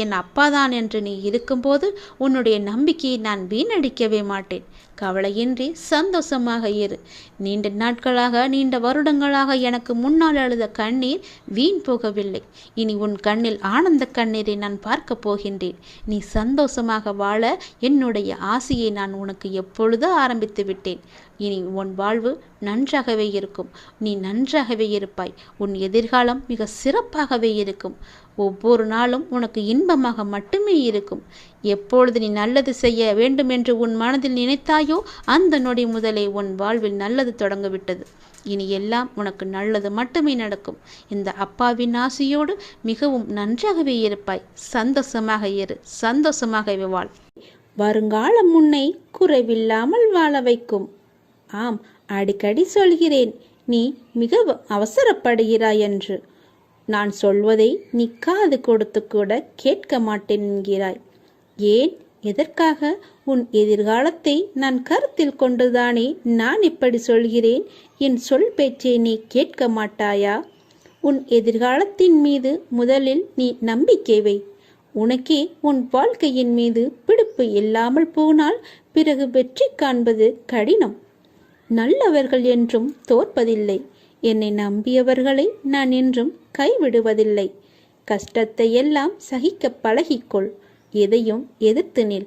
என் அப்பாதான் என்று நீ இருக்கும்போது உன்னுடைய நம்பிக்கையை நான் வீணடிக்கவே மாட்டேன். கவலையின்றி சந்தோஷமாக இரு. நீண்ட நாட்களாக, நீண்ட வருடங்களாக எனக்கு முன்னால் அழுத கண்ணீர் வீண் போகவில்லை. இனி உன் கண்ணில் ஆனந்த கண்ணீரை நான் பார்க்க போகின்றேன். நீ சந்தோஷமாக வாழ என்னுடைய ஆசையை நான் உனக்கு எப்பொழுதோ ஆரம்பித்து விட்டேன். இனி உன் வாழ்வு நன்றாகவே இருக்கும். நீ நன்றாகவே இருப்பாய். உன் எதிர்காலம் மிக சிறப்பாகவே இருக்கும். ஒவ்வொரு நாளும் உனக்கு இன்பமாக மட்டுமே இருக்கும். எப்பொழுது நீ நல்லது செய்ய வேண்டும் என்று உன் மனதில் நினைத்தாயோ அந்த நொடி முதலே உன் வாழ்வில் நல்லது தொடங்கிவிட்டது. இனி எல்லாம் உனக்கு நல்லது மட்டுமே நடக்கும். இந்த அப்பாவின் ஆசையோடு மிகவும் நன்றாகவே இருப்பாய். சந்தோஷமாக இரு, சந்தோஷமாகவே வாழ். வருங்காலம் உன்னை குறைவில்லாமல் வாழ வைக்கும். ஆம், அடிக்கடி சொல்கிறேன், நீ மிக அவசரப்படுகிறாய் என்று. நான் சொல்வதை நீ காது கொடுத்து கூட கேட்க மாட்டேன் என்கிறாய். ஏன், எதற்காக? உன் எதிர்காலத்தை நான் கருத்தில் கொண்டுதானே நான் இப்படி சொல்கிறேன். என் சொல் பேச்சை நீ கேட்க மாட்டாயா? உன் எதிர்காலத்தின் மீது முதலில் நீ நம்பிக்கை வை. உனக்கே உன் வாழ்க்கையின் மீது பிடிப்பு இல்லாமல் போனால் பிறகு வெற்றி காண்பது கடினம். நல்லவர்கள் என்றும் தோற்பதில்லை. என்னை நம்பியவர்களை நான் என்றும் கைவிடுவதில்லை. கஷ்டத்தை எல்லாம் சகிக்க பழகிக்கொள். எதையும் எதிர்த்து நில்.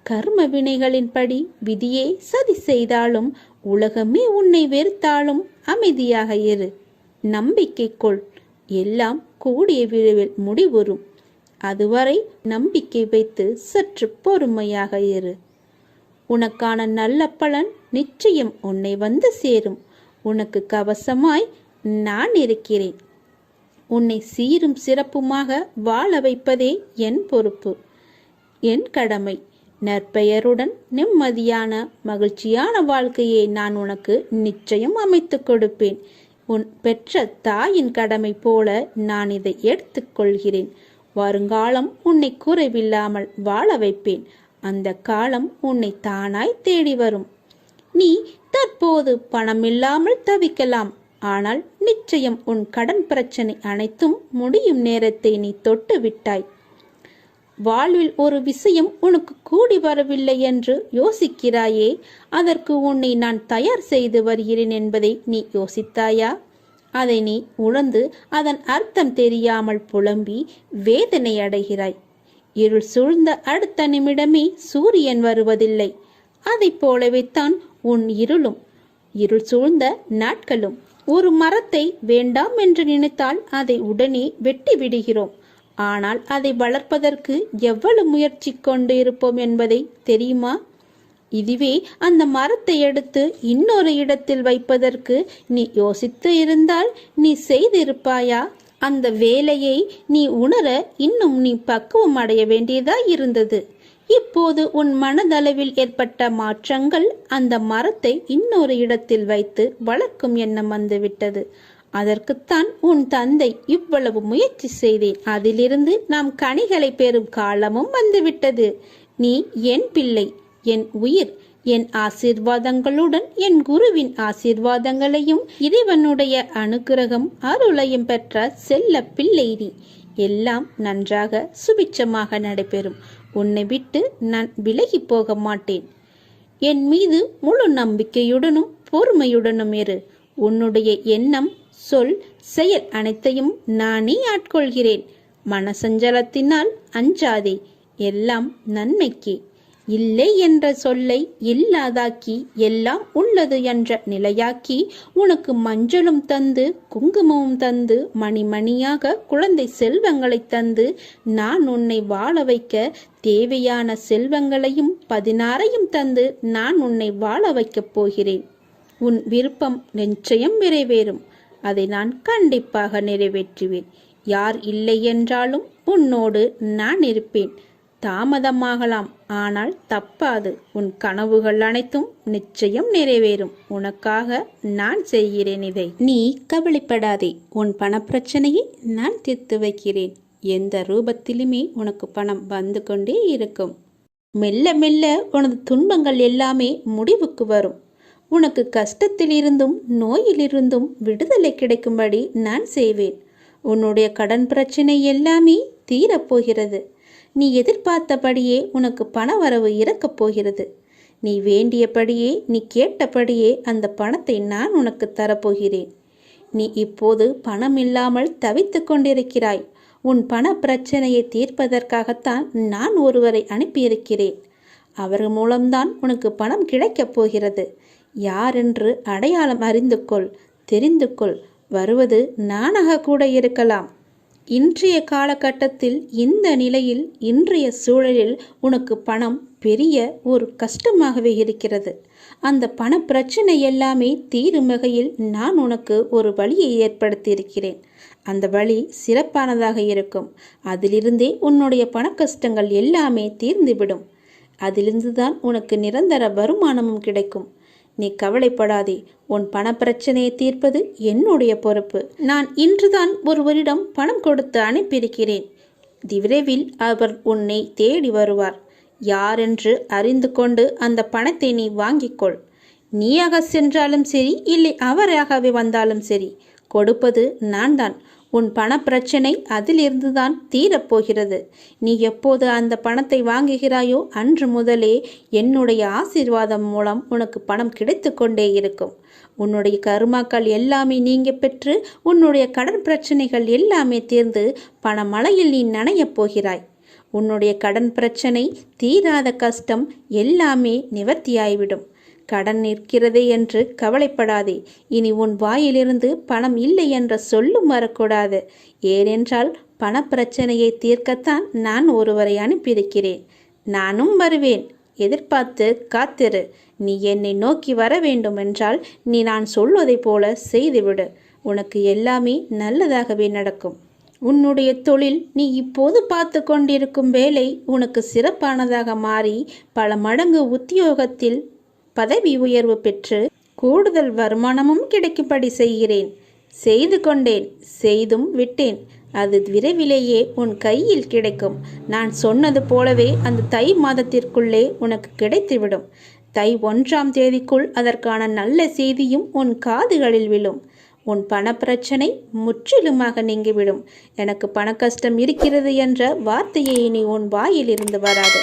கர்ம வினைகளின்படி விதியே சதி செய்தாலும் உலகமே உன்னை வெறுத்தாலும் அமைதியாக இரு. நம்பிக்கை கொள். எல்லாம் கூடிய விரைவில் முடிவுறும். அதுவரை நம்பிக்கை வைத்து சற்று பொறுமையாக இரு. உனக்கான நல்ல பலன் நிச்சயம் உன்னை வந்து சேரும். உனக்கு கவசமாய் நான் இருக்கிறேன். உன்னை சீரும் சிறப்புமாக வாழ வைப்பதே என் பொறுப்பு, என் கடமை. நற்பெயருடன் நிம்மதியான மகிழ்ச்சியான வாழ்க்கையை நான் உனக்கு நிச்சயம் அமைத்து கொடுப்பேன். உன் பெற்ற தாயின் கடமை போல நான் இதை எடுத்துக்கொள்கிறேன். வருங்காலம் உன்னை குறைவில்லாமல் வாழ வைப்பேன். அந்த காலம் உன்னை தானாய் தேடி வரும். நீ தற்போது பணமில்லாமல் தவிக்கலாம். ஆனால் நிச்சயம் உன் கடன் பிரச்சனை அனைத்தும் முடியும் நேரத்தை நீ தொட்டு விட்டாய். வாழ்வில் ஒரு விஷயம் உனக்கு கூடி வரவில்லை என்று யோசிக்கிறாயே, அதற்கு உன்னை நான் தயார் செய்து வருகிறேன் என்பதை நீ யோசித்தாயா? அதை நீ உணர்ந்து அதன் அர்த்தம் தெரியாமல் புலம்பி வேதனை அடைகிறாய். இருள் சூழ்ந்த அடுத்த நிமிடமே சூரியன் வருவதில்லை. அதை போலவே தான் உன் இருள் சூழ்ந்த நாட்களும். ஒரு மரத்தை வேண்டாம் என்று நினைத்தால் அதை உடனே வெட்டி விடுகிறோம். ஆனால் அதை வளர்ப்பதற்கு எவ்வளவு முயற்சி கொண்டு இருப்போம் என்பதை தெரியுமா? இதுவே அந்த மரத்தை எடுத்து இன்னொரு இடத்தில் வைப்பதற்கு நீ யோசித்து இருந்தால் நீ செய்திருப்பாயா? அந்த வேலையை நீ உணர இன்னும் நீ பக்குவம் அடைய வேண்டியதாய் இருந்தது. இப்போது உன் மனதளவில் ஏற்பட்ட மாற்றங்கள் அந்த மரத்தை இன்னொரு இடத்தில் வைத்து வளர்க்கும் எண்ணம் வந்துவிட்டது. அதற்குத்தான் உன் தந்தை இவ்வளவு முயற்சி செய்தேன். அதிலிருந்து நாம் கனிகளை பெறும் காலமும் வந்துவிட்டது. நீ என் பிள்ளை, என் உயிர். என் ஆசீர்வாதங்களுடன் என் குருவின் ஆசீர்வாதங்களையும் இறைவனுடைய அனுக்கிரகம் அருளையும் பெற்ற செல்ல பிள்ளை நீ. எல்லாம் நன்றாக சுபிட்சமாக நடைபெறும். உன்னை விட்டு நான் விலகி போக மாட்டேன். என் மீது முழு நம்பிக்கையுடனும் பொறுமையுடனும் இரு. உன்னுடைய எண்ணம், சொல், செயல் அனைத்தையும் நானே ஆட்கொள்கிறேன். மனசஞ்சலத்தினால் அஞ்சாதே. எல்லாம் நன்மைக்கே. இல்லை என்ற சொல்லை இல்லாதாக்கி எல்லாம் உள்ளது என்ற நிலையாக்கி உனக்கு மஞ்சளும் தந்து குங்குமமும் தந்து மணிமணியாக குழந்தை செல்வங்களை தந்து நான் உன்னை வாழ வைக்க தேவையான செல்வங்களையும் 16 தந்து நான் உன்னை வாழ வைக்கப் போகிறேன். உன் விருப்பம் நிச்சயம் நிறைவேறும். அதை நான் கண்டிப்பாக நிறைவேற்றுவேன். யார் இல்லை என்றாலும் உன்னோடு நான் இருப்பேன். தாமதமாகலாம், ஆனால் தப்பாது. உன் கனவுகள் அனைத்தும் நிச்சயம் நிறைவேறும். உனக்காக நான் செய்கிறேன் இதை. நீ கவலைப்படாதே. உன் பணப்பிரச்சனையை நான் தீர்த்து வைக்கிறேன். எந்த ரூபத்திலுமே உனக்கு பணம் வந்து கொண்டே இருக்கும். மெல்ல மெல்ல உனது துன்பங்கள் எல்லாமே முடிவுக்கு வரும். உனக்கு கஷ்டத்திலிருந்தும் நோயிலிருந்தும் விடுதலை கிடைக்கும்படி நான் செய்வேன். உன்னுடைய கடன் பிரச்சனை எல்லாமே தீரப்போகிறது. நீ எதிர்பார்த்தபடியே உனக்கு பணவரவு இருக்கப் போகிறது. நீ வேண்டியபடியே, நீ கேட்டபடியே அந்த பணத்தை நான் உனக்கு தரப்போகிறேன். நீ இப்போது பணம் இல்லாமல் தவித்து கொண்டிருக்கிறாய். உன் பண பிரச்சனையை தீர்ப்பதற்காகத்தான் நான் ஒருவரை அனுப்பியிருக்கிறேன். அவர் மூலம்தான் உனக்கு பணம் கிடைக்கப் போகிறது. யாரென்று அடையாளம் அறிந்து கொள், தெரிந்து கொள். வருவது நானாக கூட இருக்கலாம். இன்றைய காலகட்டத்தில், இந்த நிலையில், இன்றைய சூழலில் உனக்கு பணம் பெரிய ஒரு கஷ்டமாகவே இருக்கிறது. அந்த பண பிரச்சனை எல்லாமே தீரும் வகையில் நான் உனக்கு ஒரு வழியை ஏற்படுத்தியிருக்கிறேன். அந்த வழி சிறப்பானதாக இருக்கும். அதிலிருந்தே உன்னுடைய பண கஷ்டங்கள் எல்லாமே தீர்ந்துவிடும். அதிலிருந்து தான் உனக்கு நிரந்தர வருமானமும் கிடைக்கும். நீ கவலைப்படாதே. உன் பணப்பிரச்சனையை தீர்ப்பது என்னுடைய பொறுப்பு. நான் இன்றுதான் ஒருவரிடம் பணம் கொடுத்து அனுப்பியிருக்கிறேன். விரைவில் அவர் உன்னை தேடி வருவார். யாரென்று அறிந்து கொண்டு அந்த பணத்தை நீ வாங்கிக்கொள். நீயாக சென்றாலும் சரி, இல்லை அவராகவே வந்தாலும் சரி, கொடுப்பது நான் தான். உன் பணப்பிரச்சனை அதிலிருந்து தான் தீரப்போகிறது. நீ எப்போது அந்த பணத்தை வாங்குகிறாயோ அன்று முதலே என்னுடைய ஆசீர்வாதம் மூலம் உனக்கு பணம் கிடைத்து கொண்டே இருக்கும். உன்னுடைய கர்மாக்கள் எல்லாமே நீங்க பெற்று உன்னுடைய கடன் பிரச்சனைகள் எல்லாமே தீர்ந்து பணமழையில் நீ நனையப் போகிறாய். உன்னுடைய கடன் பிரச்சனை, தீராத கஷ்டம் எல்லாமே நிவர்த்தியாய்விடும். கடன் நிற்கிறதே என்று கவலைப்படாதே. இனி உன் வாயிலிருந்து பணம் இல்லை என்ற சொல்லும் வரக்கூடாது. ஏனென்றால் பணப்பிரச்சனையை தீர்க்கத்தான் நான் ஒருவரை அனுப்பியிருக்கிறேன். நானும் வருவேன். எதிர்பார்த்து காத்திரு. நீ என்னை நோக்கி வர வேண்டும் என்றால் நீ நான் சொல்வதைப் போல செய்துவிடு. உனக்கு எல்லாமே நல்லதாகவே நடக்கும். உன்னுடைய தொழில், நீ இப்போது பார்த்து கொண்டிருக்கும் வேலை உனக்கு சிறப்பானதாக மாறி பல மடங்கு உத்தியோகத்தில் பதவி உயர்வு பெற்று கூடுதல் வருமானமும் கிடைக்கும்படி செய்கிறேன். செய்து கொண்டேன், செய்தும் விட்டேன். அது விரைவிலேயே உன் கையில் கிடைக்கும். நான் சொன்னது போலவே அந்த தை மாதத்திற்குள்ளே உனக்கு கிடைத்துவிடும். தை 1ஆம் தேதிக்குள் அதற்கான நல்ல செய்தியும் உன் காதுகளில் விழும். உன் பணப்பிரச்சனை முற்றிலுமாக நீங்கிவிடும். எனக்கு பண கஷ்டம் இருக்கிறது என்ற வார்த்தையை இனி உன் வாயில் இருந்து வராது.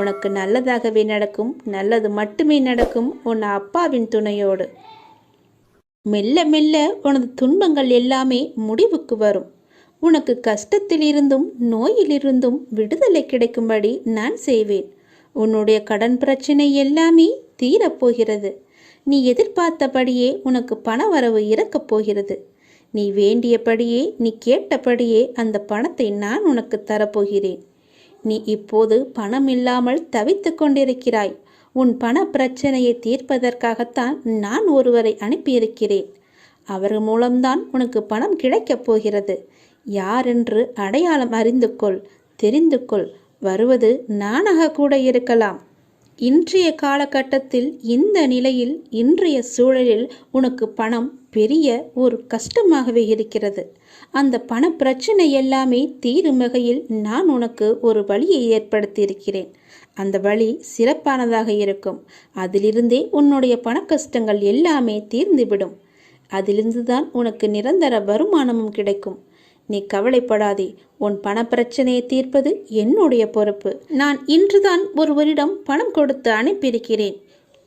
உனக்கு நல்லதாகவே நடக்கும். நல்லது மட்டுமே நடக்கும், உன் அப்பாவின் துணையோடு. மெல்ல மெல்ல உனது துன்பங்கள் எல்லாமே முடிவுக்கு வரும். உனக்கு கஷ்டத்திலிருந்தும் நோயிலிருந்தும் விடுதலை கிடைக்கும்படி நான் செய்வேன். உன்னுடைய கடன் பிரச்சனை எல்லாமே தீரப்போகிறது. நீ எதிர்பார்த்தபடியே உனக்கு பணவரவு இருக்கப் போகிறது. நீ வேண்டியபடியே, நீ கேட்டபடியே அந்த பணத்தை நான் உனக்கு தரப்போகிறேன். நீ இப்போது பணம் இல்லாமல் தவித்து கொண்டிருக்கிறாய். உன் பண பிரச்சனையை தீர்ப்பதற்காகத்தான் நான் ஒருவரை அனுப்பியிருக்கிறேன். அவர் மூலம்தான் உனக்கு பணம் கிடைக்கப் போகிறது. யாரென்று அடையாளம் அறிந்து கொள், தெரிந்து கொள். வருவது நானாக கூட இருக்கலாம். இன்றைய காலகட்டத்தில், இந்த நிலையில், இன்றைய சூழலில் உனக்கு பணம் பெரிய ஒரு கஷ்டமாகவே இருக்கிறது. அந்த பண பிரச்சனை எல்லாமே தீரும் வகையில் நான் உனக்கு ஒரு வழியை ஏற்படுத்தியிருக்கிறேன். அந்த வழி சிறப்பானதாக இருக்கும். அதிலிருந்தே உன்னுடைய பண கஷ்டங்கள் எல்லாமே தீர்ந்துவிடும். அதிலிருந்து தான் உனக்கு நிரந்தர வருமானமும் கிடைக்கும். நீ கவலைப்படாதே. உன் பணப்பிரச்சனையை தீர்ப்பது என்னுடைய பொறுப்பு. நான் இன்றுதான் ஒருவரிடம் பணம் கொடுத்து அனுப்பியிருக்கிறேன்.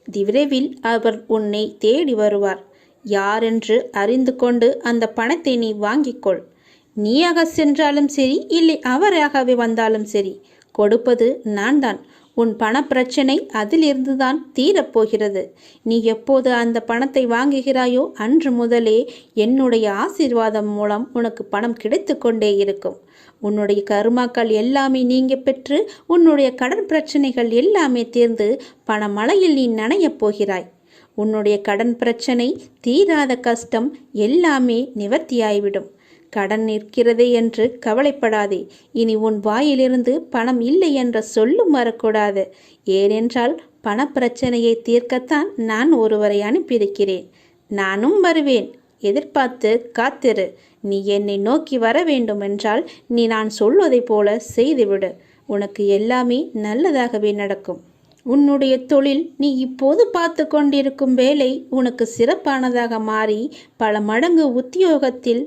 விரைவில் அவர் உன்னை தேடி வருவார். யாரென்று அறிந்து கொண்டு அந்த பணத்தை நீ வாங்கிக்கொள். நீயாக சென்றாலும் சரி, இல்லை அவராகவே வந்தாலும் சரி, கொடுப்பது நான் தான். உன் பணப்பிரச்சனை அதிலிருந்து தான் தீரப்போகிறது. நீ எப்போது அந்த பணத்தை வாங்குகிறாயோ அன்று முதலே என்னுடைய ஆசீர்வாதம் மூலம் உனக்கு பணம் கிடைத்து கொண்டே இருக்கும். உன்னுடைய கர்மாக்கள் எல்லாமே நீங்க பெற்று உன்னுடைய கடன் பிரச்சனைகள் எல்லாமே தீர்ந்து பணமழையில் நீ நனையப் போகிறாய். உன்னுடைய கடன் பிரச்சனை, தீராத கஷ்டம் எல்லாமே நிவர்த்தியாய்விடும். கடன் நிற்கிறதே என்று கவலைப்படாதே. இனி உன் வாயிலிருந்து பணம் இல்லை என்ற சொல்லும் வரக்கூடாது. ஏனென்றால் பணப்பிரச்சனையை தீர்க்கத்தான் நான் ஒருவரை அனுப்பியிருக்கிறேன். நானும் வருவேன். எதிர்பார்த்து காத்திரு. நீ என்னை நோக்கி வர வேண்டும் என்றால் நீ நான் சொல்வதைப் போல செய்துவிடு. உனக்கு எல்லாமே நல்லதாகவே நடக்கும். உன்னுடைய தொழில், நீ இப்போது பார்த்து கொண்டிருக்கும் வேலை உனக்கு சிறப்பானதாக மாறி பல மடங்கு உத்தியோகத்தில்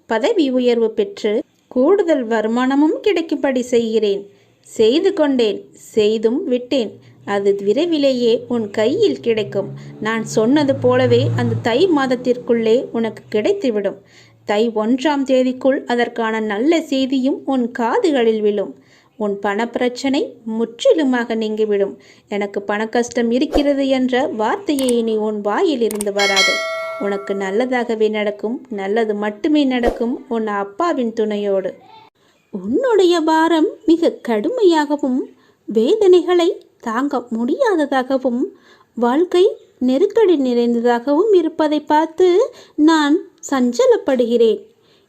பதவி உயர்வு பெற்று கூடுதல் வருமானமும் கிடைக்கும்படி செய்கிறேன். செய்து கொண்டேன், செய்தும் விட்டேன். அது விரைவிலேயே உன் கையில் கிடைக்கும். நான் சொன்னது போலவே அந்த தை மாதத்திற்குள்ளே உனக்கு கிடைத்துவிடும். தை 1ஆம் தேதிக்குள் அதற்கான நல்ல செய்தியும் உன் காதுகளில் விழும். உன் பணப்பிரச்சனை முற்றிலுமாக நீங்கிவிடும். எனக்கு பண கஷ்டம் இருக்கிறது என்ற வார்த்தையை இனி உன் வாயில் இருந்து வராது. உனக்கு நல்லதாகவே நடக்கும். நல்லது மட்டுமே நடக்கும் உன் அப்பாவின் துணையோடு. உன்னுடைய பாரம் மிக கடுமையாகவும் வேதனைகளை தாங்க முடியாததாகவும் வாழ்க்கை நெருக்கடி நிறைந்ததாகவும் இருப்பதை பார்த்து நான் சஞ்சலப்படுகிறேன்.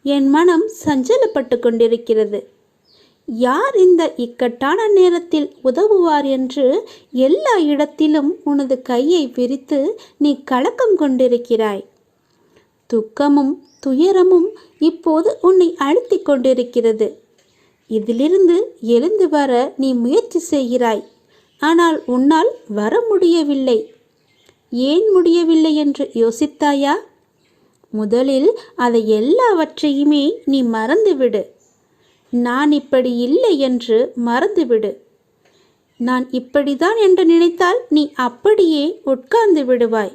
என் மனம் சஞ்சலப்பட்டு கொண்டிருக்கிறது. யார் இந்த இக்கட்டான நேரத்தில் உதவுவார் என்று எல்லா இடத்திலும் உனது கையை விரித்து நீ கலக்கம் கொண்டிருக்கிறாய். துக்கமும் துயரமும் இப்போது உன்னை அழுத்திக் கொண்டிருக்கிறது. இதிலிருந்து எழுந்து வர நீ முயற்சி செய்கிறாய். ஆனால் உன்னால் வர முடியவில்லை. ஏன் முடியவில்லை என்று யோசித்தாயா? முதலில் அதை எல்லாவற்றையுமே நீ மறந்துவிடு. நான் இப்படி இல்லை என்று மறந்துவிடு. நான் இப்படிதான் என்று நினைத்தால் நீ அப்படியே உட்கார்ந்து விடுவாய்.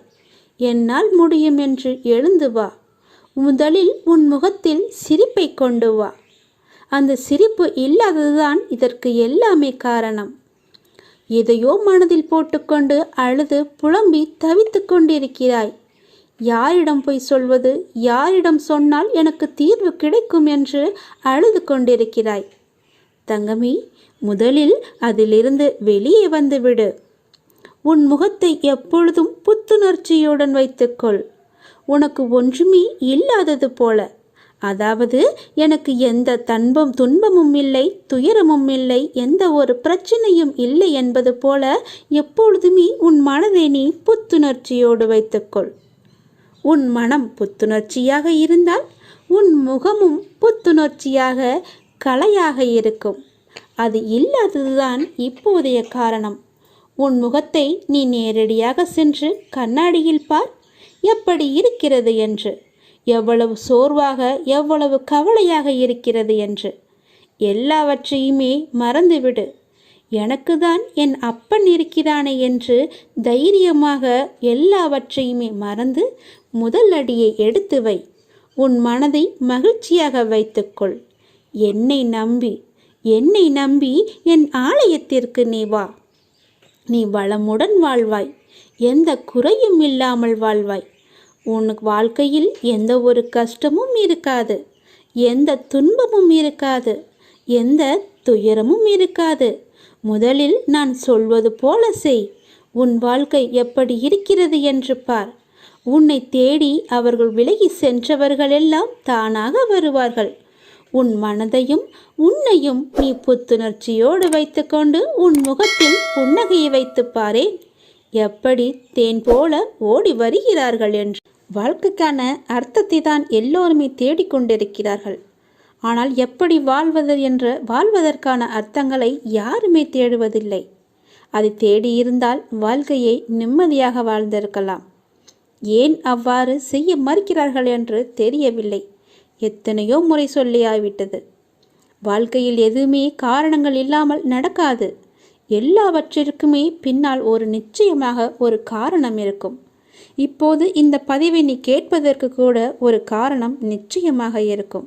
என்னால் முடியும் என்று எழுந்து வா. முதலில் உன் முகத்தில் சிரிப்பை கொண்டு வா. அந்த சிரிப்பு இல்லாததுதான் இதற்கு எல்லாமே காரணம். எதையோ மனதில் போட்டுக்கொண்டு அழுது புலம்பி தவித்து கொண்டிருக்கிறாய். யாரிடம் போய் சொல்வது, யாரிடம் சொன்னால் எனக்கு தீர்வு கிடைக்கும் என்று அழுது கொண்டிருக்கிறாய். தங்கமி, முதலில் அதிலிருந்து வெளியே வந்துவிடு. உன் முகத்தை எப்பொழுதும் புத்துணர்ச்சியுடன் வைத்துக்கொள். உனக்கு ஒன்றுமே இல்லாதது போல. அதாவது எனக்கு எந்த துன்பமும் இல்லை, துயரமும் இல்லை, எந்த ஒரு பிரச்சனையும் இல்லை என்பது போல எப்பொழுதுமே உன் மனதை நீ புத்துணர்ச்சியோடு வைத்துக்கொள். உன் மனம் புத்துணர்ச்சியாக இருந்தால் உன் முகமும் புத்துணர்ச்சியாக கலையாக இருக்கும். அது இல்லாததுதான் இப்போதைய காரணம். உன் முகத்தை நீ நேரடியாக சென்று கண்ணாடியில் பார், எப்படி இருக்கிறது என்று. எவ்வளவு சோர்வாக, எவ்வளவு கவலையாக இருக்கிறது என்று. எல்லாவற்றையுமே மறந்துவிடு. எனக்கு தான் என் அப்பன் இருக்கிறானே என்று தைரியமாக எல்லாவற்றையுமே மறந்து முதல் அடியை எடுத்து வை. உன் மனதை மகிழ்ச்சியாக வைத்துக்கொள். என்னை நம்பி என் ஆலயத்திற்கு நீ வா. நீ வளமுடன் வாழ்வாய். எந்த குறையும் இல்லாமல் வாழ்வாய். உனக்கு வாழ்க்கையில் எந்த ஒரு கஷ்டமும் இருக்காது, எந்த துன்பமும் இருக்காது, எந்த துயரமும் இருக்காது. முதலில் நான் சொல்வது போல செய். உன் வாழ்க்கை எப்படி இருக்கிறது என்று பார். உன்னை தேடி அவர்கள் விலகி சென்றவர்களெல்லாம் தானாக வருவார்கள். உன் மனதையும் உன்னையும் நீ புத்துணர்ச்சியோடு வைத்துக்கொண்டு உன் முகத்தில் புன்னகையை வைத்து பாரேன். எப்படி தேன் போல ஓடி வருகிறார்கள் என்று. வாழ்க்கைக்கான அர்த்தத்தை தான் எல்லோருமே தேடிக்கொண்டிருக்கிறார்கள். ஆனால் எப்படி வாழ்வதற்கான அர்த்தங்களை யாருமே தேடுவதில்லை. அதை தேடியிருந்தால் வாழ்க்கையை நிம்மதியாக வாழ்ந்திருக்கலாம். ஏன் அவ்வாறு செய்ய மறுக்கிறார்கள் என்று தெரியவில்லை. எத்தனையோ முறை சொல்லியாய்விட்டது. வாழ்க்கையில் எதுவுமே காரணங்கள் இல்லாமல் நடக்காது. எல்லாவற்றிற்குமே பின்னால் நிச்சயமாக ஒரு காரணம் இருக்கும். இப்போது இந்த பதிவை நீ கேட்பதற்கு கூட ஒரு காரணம் நிச்சயமாக இருக்கும்.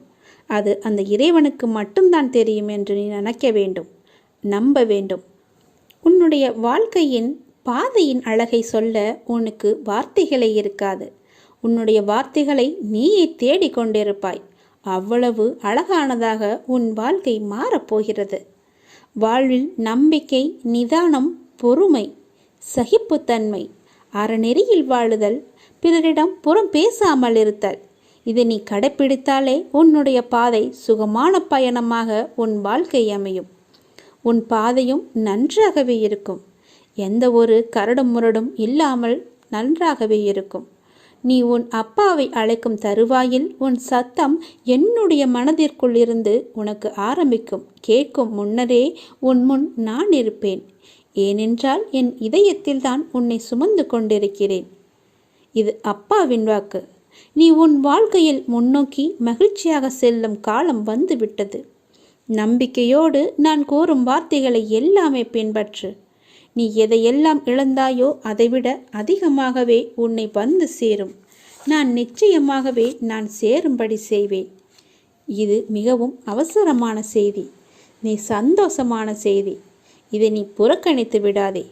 அது அந்த இறைவனுக்கு மட்டும்தான் தெரியும் என்று நீ நினைக்க வேண்டும், நம்ப வேண்டும். உன்னுடைய வாழ்க்கையின் பாதையின் அழகை சொல்ல உனக்கு வார்த்தைகளே இருக்காது. உன்னுடைய வார்த்தைகளை நீயே தேடிக்கொண்டிருப்பாய். அவ்வளவு அழகானதாக உன் வாழ்க்கை மாறப்போகிறது. வாழ்வில் நம்பிக்கை, நிதானம், பொறுமை, சகிப்புத்தன்மை, அறநெறியில் வாழுதல், பிறரிடம் புறம் பேசாமல் இருத்தல், இதை நீ கடைப்பிடித்தாலே உன்னுடைய பாதை சுகமான பயணமாக உன் வாழ்க்கை அமையும். உன் பாதையும் நன்றாகவே இருக்கும். எந்த ஒரு கரடும் முரடும் இல்லாமல் நன்றாகவே இருக்கும். நீ உன் அப்பாவை அழைக்கும் தருவாயில் உன் சத்தம் என்னுடைய மனதிற்குள் இருந்து உனக்கு ஆரம்பிக்கும். கேட்கும் முன்னரே உன் முன் நான் இருப்பேன். ஏனென்றால் என் இதயத்தில் தான் உன்னை சுமந்து கொண்டிருக்கிறேன். இது அப்பாவின் வாக்கு. நீ உன் வாழ்க்கையில் முன்னோக்கி மகிழ்ச்சியாக செல்லும் காலம் வந்துவிட்டது. நம்பிக்கையோடு நான் கூறும் வார்த்தைகளை எல்லாமே பின்பற்று. நீ எதையெல்லாம் இழந்தாயோ அதைவிட அதிகமாகவே உன்னை வந்து சேரும். நான் நிச்சயமாகவே நான் சேரும்படி செய்வேன். இது மிகவும் அவசரமான செய்தி, நீ சந்தோஷமான செய்தி. இதை நீ புறக்கணித்து விடாதே.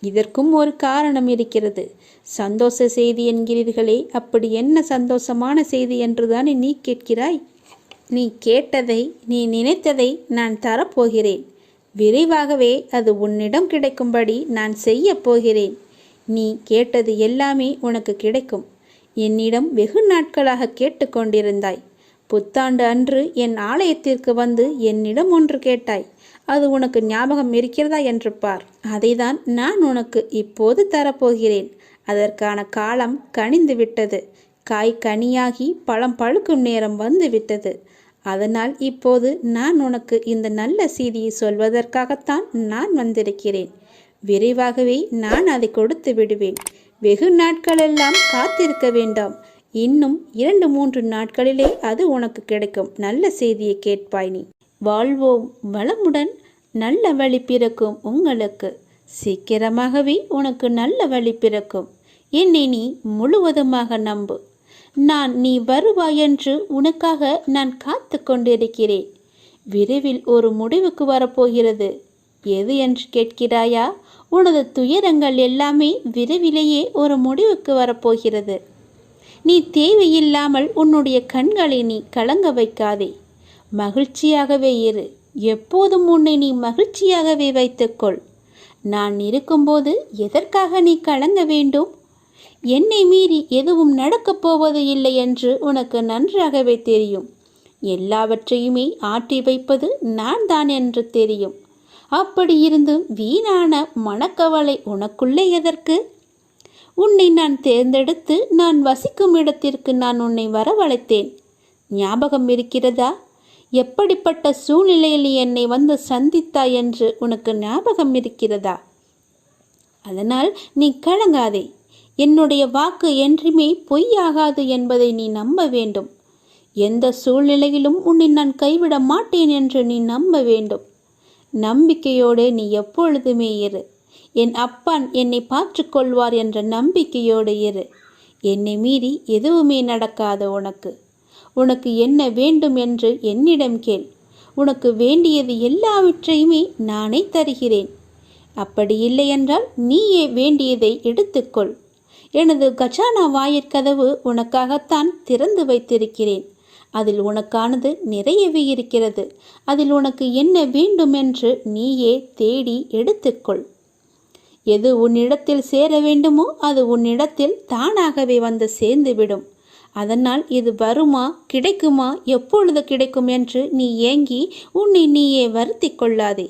இதற்கும் ஒரு காரணம் இருக்கிறது. சந்தோஷ செய்தி என்கிறீர்களே, அப்படி என்ன சந்தோஷமான செய்தி என்றுதானே நீ கேட்கிறாய்? நீ கேட்டதை, நீ நினைத்ததை நான் தரப்போகிறேன். விரைவாகவே அது உன்னிடம் கிடைக்கும்படி நான் செய்ய போகிறேன். நீ கேட்டது எல்லாமே உனக்கு கிடைக்கும். என்னிடம் வெகு நாட்களாக கேட்டுக்கொண்டிருந்தாய். புத்தாண்டு அன்று என் ஆலயத்திற்கு வந்து என்னிடம் ஒன்று கேட்டாய். அது உனக்கு ஞாபகம் இருக்கிறதா என்று பார். அதைதான் நான் உனக்கு இப்போது தரப்போகிறேன். அதற்கான காலம் கனிந்து விட்டது. காய் கனியாகி பழம் பழுக்கும் நேரம் வந்து விட்டது. அதனால் இப்போது நான் உனக்கு இந்த நல்ல செய்தியை சொல்வதற்காகத்தான் நான் வந்திருக்கிறேன். விரைவாகவே நான் அதை கொடுத்து விடுவேன். வெகு நாட்களெல்லாம் காத்திருக்க வேண்டாம். இன்னும் 2-3 நாட்களிலே அது உனக்கு கிடைக்கும். நல்ல செய்தியை கேட்பாய் நீ. வாழ்வோம் வளமுடன். நல்ல வழி பிறக்கும் உங்களுக்கு. சீக்கிரமாகவே உனக்கு நல்ல வழி பிறக்கும். என்னை நீ முழுவதுமாக நம்பு. நீ வருவாய் என்று உனக்காக நான் காத்து கொண்டிருக்கிறேன். விரைவில் ஒரு முடிவுக்கு வரப்போகிறது. எது என்று கேட்கிறாயா? உனது துயரங்கள் எல்லாமே விரைவிலேயே ஒரு முடிவுக்கு வரப்போகிறது. நீ தேவையில்லாமல் உன்னுடைய கண்களை நீ கலங்க வைக்காதே. மகிழ்ச்சியாகவே இரு. எப்போதும் உன்னை நீ மகிழ்ச்சியாகவே வைத்துக்கொள். நான் இருக்கும்போது எதற்காக நீ கலங்க வேண்டும்? என்னை மீறி எதுவும் நடக்கப் போவது இல்லை என்று உனக்கு நன்றாகவே தெரியும். எல்லாவற்றையுமே ஆட்டி வைப்பது நான் தான் என்று தெரியும். அப்படி இருந்தும் வீணான மனக்கவலை உனக்குள்ளே எதற்கு? உன்னை நான் தேர்ந்தெடுத்து நான் வசிக்கும் இடத்திற்கு நான் உன்னை வரவழைத்தேன். ஞாபகம் இருக்கிறதா? எப்படிப்பட்ட சூழ்நிலையில் என்னை வந்து சந்தித்தாய் என்று உனக்கு ஞாபகம் இருக்கிறதா? அதனால் நீ கலங்காதே. என்னுடைய வாக்கு என்றுமே பொய்யாகாது என்பதை நீ நம்ப வேண்டும். எந்த சூழ்நிலையிலும் உன்னை நான் கைவிட மாட்டேன் என்று நீ நம்ப வேண்டும். நம்பிக்கையோடு நீ எப்பொழுதுமே இரு. என் அப்பன் என்னை பார்த்துக்கொள்வார் என்ற நம்பிக்கையோடு இரு. என்னை மீறி எதுவுமே நடக்காது. உனக்கு என்ன வேண்டும் என்று என்னிடம் கேள். உனக்கு வேண்டியது எல்லாவற்றையுமே நானே தருகிறேன். அப்படி இல்லை என்றால் நீயே வேண்டியதை எடுத்துக்கொள். எனது கஜானா வாயிற்கதவு உனக்காகத்தான் திறந்து வைத்திருக்கிறேன். அதில் உனக்கானது நிறையவே இருக்கிறது. அதில் உனக்கு என்ன வேண்டும் என்று நீயே தேடி எடுத்துக்கொள். எது உன்னிடத்தில் சேர வேண்டுமோ அது உன்னிடத்தில் தானாகவே வந்து சேர்ந்துவிடும். அதனால் இது வருமா, கிடைக்குமா, எப்பொழுது கிடைக்கும் என்று நீ ஏங்கி உன்னை நீயே வருத்தி கொள்ளாதே.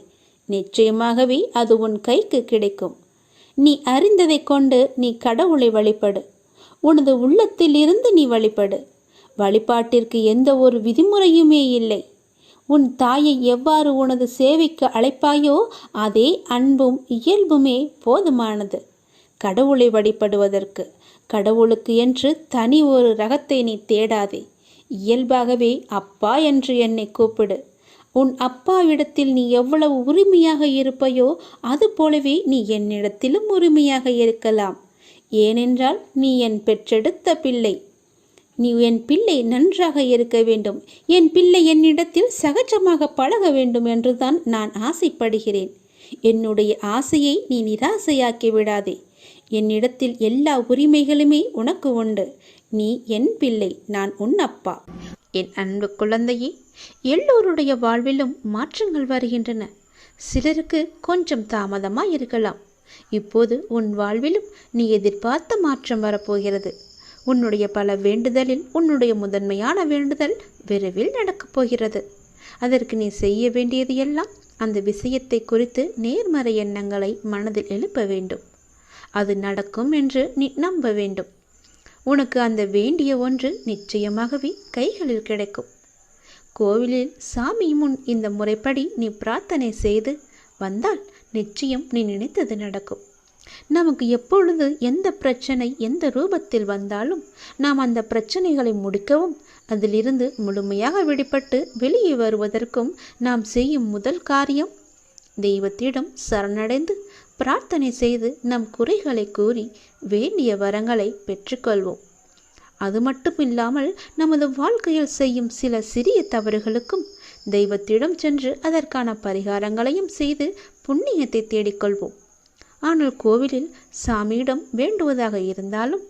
நிச்சயமாகவே அது உன் கைக்கு கிடைக்கும். நீ அறிந்ததை கொண்டு நீ கடவுளை வழிபடு. உனது உள்ளத்தில் இருந்து நீ வழிபடு. வழிபாட்டிற்கு எந்த ஒரு விதிமுறையுமே இல்லை. உன் தாயை எவ்வாறு உனது சேவைக்கு அழைப்பாயோ அதே அன்பும் இயல்புமே போதுமானது கடவுளை வழிபடுவதற்கு. கடவுளுக்கு என்று தனி ஒரு ரகத்தை நீ தேடாதே. இயல்பாகவே அப்பா என்று என்னை கூப்பிடு. உன் அப்பாவிடத்தில் நீ எவ்வளவு உரிமையாக இருப்பையோ அது போலவே நீ என்னிடத்திலும் உரிமையாக இருக்கலாம். ஏனென்றால் நீ என் பெற்றெடுத்த பிள்ளை. நீ என் பிள்ளை நன்றாக இருக்க வேண்டும். என் பிள்ளை என்னிடத்தில் சகஜமாக பழக வேண்டும் என்றுதான் நான் ஆசைப்படுகிறேன். என்னுடைய ஆசையை நீ நிராசையாக்கி விடாதே. என்னிடத்தில் எல்லா உரிமைகளுமே உனக்கு உண்டு. நீ என் பிள்ளை, நான் உன் அப்பா. என் அன்பு குழந்தையே, எல்லோருடைய வாழ்விலும் மாற்றங்கள் வருகின்றன. சிலருக்கு கொஞ்சம் தாமதமாக இருக்கலாம். இப்போது உன் வாழ்விலும் நீ எதிர்பார்த்த மாற்றம் வரப்போகிறது. உன்னுடைய பல வேண்டுதலில் உன்னுடைய முதன்மையான வேண்டுதல் விரைவில் நடக்கப் போகிறது. அதற்கு நீ செய்ய வேண்டியது எல்லாம் அந்த விஷயத்தை குறித்து நேர்மறை எண்ணங்களை மனதில் எழுப்ப வேண்டும். அது நடக்கும் என்று நீ நம்ப வேண்டும். உனக்கு அந்த வேண்டிய ஒன்று நிச்சயமாகவே கைகளில் கிடைக்கும். கோவிலில் சாமி முன் இந்த முறைப்படி நீ பிரார்த்தனை செய்து வந்தால் நிச்சயம் நீ நினைத்தது நடக்கும். நமக்கு எப்பொழுது எந்த பிரச்சனை எந்த ரூபத்தில் வந்தாலும் நாம் அந்த பிரச்சனைகளை முடிக்கவும் அதிலிருந்து முழுமையாக விடுபட்டு வெளியே வருவதற்கும் நாம் செய்யும் முதல் காரியம் தெய்வத்திடம் சரணடைந்து பிரார்த்தனை செய்து நம் குறைகளை கூறி வேண்டிய வரங்களை பெற்றுக்கொள்வோம். அது மட்டும் இல்லாமல் நமது வாழ்க்கையில் செய்யும் சில சிறிய தவறுகளுக்கும் தெய்வத்திடம் சென்று அதற்கான பரிகாரங்களையும் செய்து புண்ணியத்தை தேடிக்கொள்வோம். ஆனால் கோவிலில் சாமியிடம் வேண்டுவதாக இருந்தாலும்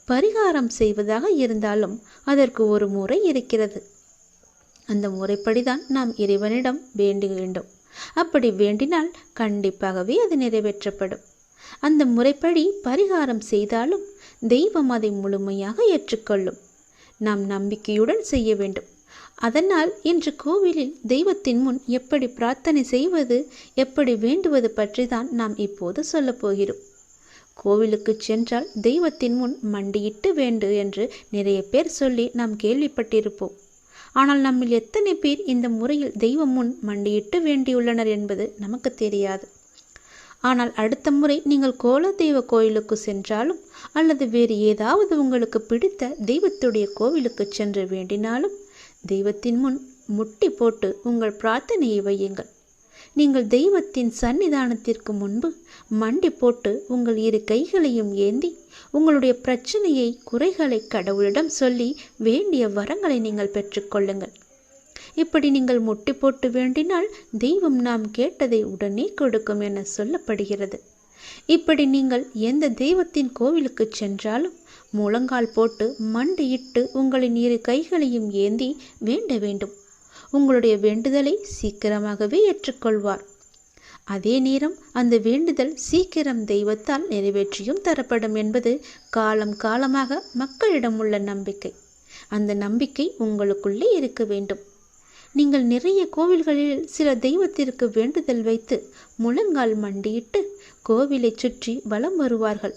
பரிகாரம் செய்வதாக இருந்தாலும் அதற்கு ஒரு முறை இருக்கிறது. அந்த முறைப்படிதான் நாம் இறைவனிடம் வேண்ட வேண்டும். அப்படி வேண்டினால் கண்டிப்பாகவே அது நிறைவேற்றப்படும். அந்த முறைப்படி பரிகாரம் செய்தாலும் தெய்வம் அதை முழுமையாக ஏற்றுக்கொள்ளும். நாம் நம்பிக்கையுடன் செய்ய வேண்டும். அதனால் இன்று கோவிலில் தெய்வத்தின் முன் எப்படி பிரார்த்தனை செய்வது, எப்படி வேண்டுவது பற்றி தான் நாம் இப்போது சொல்லப் போகிறோம். கோவிலுக்கு சென்றால் தெய்வத்தின் முன் மண்டியிட்டு வேண்டு என்று நிறைய பேர் சொல்லி நாம் கேள்விப்பட்டிருப்போம். ஆனால் நம்மில் எத்தனை பேர் இந்த முறையில் தெய்வம் முன் மண்டியிட்டு வேண்டியுள்ளனர் என்பது நமக்கு தெரியாது. ஆனால் அடுத்த முறை நீங்கள் கோலதெய்வ கோயிலுக்கு சென்றாலும் அல்லது வேறு ஏதாவது உங்களுக்கு பிடித்த தெய்வத்துடைய கோவிலுக்கு சென்று வேண்டினாலும் தெய்வத்தின் முன் முட்டி போட்டு உங்கள் பிரார்த்தனையை வையுங்கள். நீங்கள் தெய்வத்தின் சன்னிதானத்திற்கு முன்பு மண்டி போட்டு உங்கள் இரு கைகளையும் ஏந்தி உங்களுடைய பிரச்சனையை குறைகளை கடவுளிடம் சொல்லி வேண்டிய வரங்களை நீங்கள் பெற்றுக்கொள்ளுங்கள். இப்படி நீங்கள் முட்டி போட்டு வேண்டினால் தெய்வம் நாம் கேட்டதை உடனே கொடுக்கும் என சொல்லப்படுகிறது. இப்படி நீங்கள் எந்த தெய்வத்தின் கோவிலுக்கு சென்றாலும் முழங்கால் போட்டு மண்டியிட்டு உங்களின் இரு கைகளையும் ஏந்தி வேண்ட வேண்டும். உங்களுடைய வேண்டுதலை சீக்கிரமாகவே ஏற்றுக்கொள்வார். அதே நேரம் அந்த வேண்டுதல் சீக்கிரம் தெய்வத்தால் நிறைவேற்றியும் தரப்படும் என்பது காலம் காலமாக மக்களிடம் உள்ள நம்பிக்கை. அந்த நம்பிக்கை உங்களுக்குள்ளே இருக்க வேண்டும். நீங்கள் நிறைய கோவில்களில் சில தெய்வத்திற்கு வேண்டுதல் வைத்து முழங்கால் மண்டியிட்டு கோவிலை சுற்றி வலம் வருவார்கள்.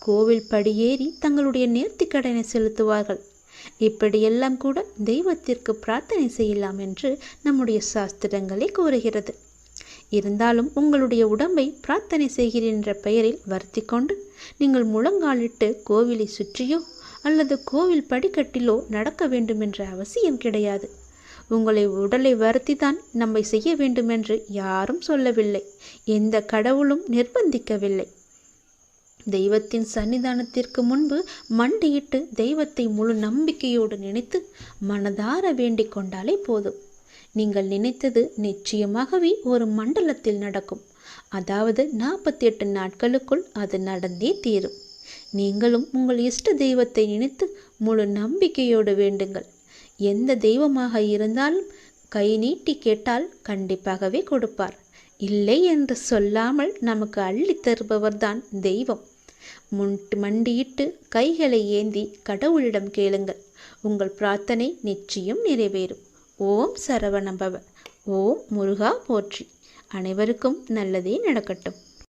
கோவில் படியேறி தங்களுடைய நேர்த்திக்கடனை செலுத்துவார்கள். இப்படியெல்லாம் கூட தெய்வத்திற்கு பிரார்த்தனை செய்யலாம் என்று நம்முடைய சாஸ்திரங்களே கூறுகிறது. இருந்தாலும் உங்களுடைய உடம்பை பிரார்த்தனை செய்கிறேன் என்ற பெயரில் வருத்தி கொண்டு நீங்கள் முழங்காலிட்டு கோவிலை சுற்றியோ அல்லது கோவில் படிக்கட்டிலோ நடக்க வேண்டும் என்ற அவசியம் கிடையாது. உங்களை உடலை வருத்தி தான் நம்மை செய்ய வேண்டும் என்று யாரும் சொல்லவில்லை. எந்த கடவுளும் நிர்பந்திக்கவில்லை. தெய்வத்தின் சன்னிதானத்திற்கு முன்பு மண்டியிட்டு தெய்வத்தை முழு நம்பிக்கையோடு நினைத்து மனதார வேண்டிக் கொண்டாலே போதும். நீங்கள் நினைத்தது நிச்சயமாகவே ஒரு மண்டலத்தில் நடக்கும். அதாவது 48 நாட்களுக்குள் அது நடந்தே தீரும். நீங்களும் உங்கள் இஷ்ட தெய்வத்தை நினைத்து முழு நம்பிக்கையோடு வேண்டுங்கள். எந்த தெய்வமாக இருந்தாலும் கை நீட்டி கேட்டால் கண்டிப்பாகவே கொடுப்பார். இல்லை என்று சொல்லாமல் நமக்கு அள்ளி தருபவர்தான் தெய்வம். மண்டியிட்டு கைகளை ஏந்தி கடவுளிடம் கேளுங்கள். உங்கள் பிரார்த்தனை நிச்சயம் நிறைவேறும். ஓம் சரவணபவ. ஓம் முருகா போற்றி. அனைவருக்கும் நல்லதே நடக்கட்டும்.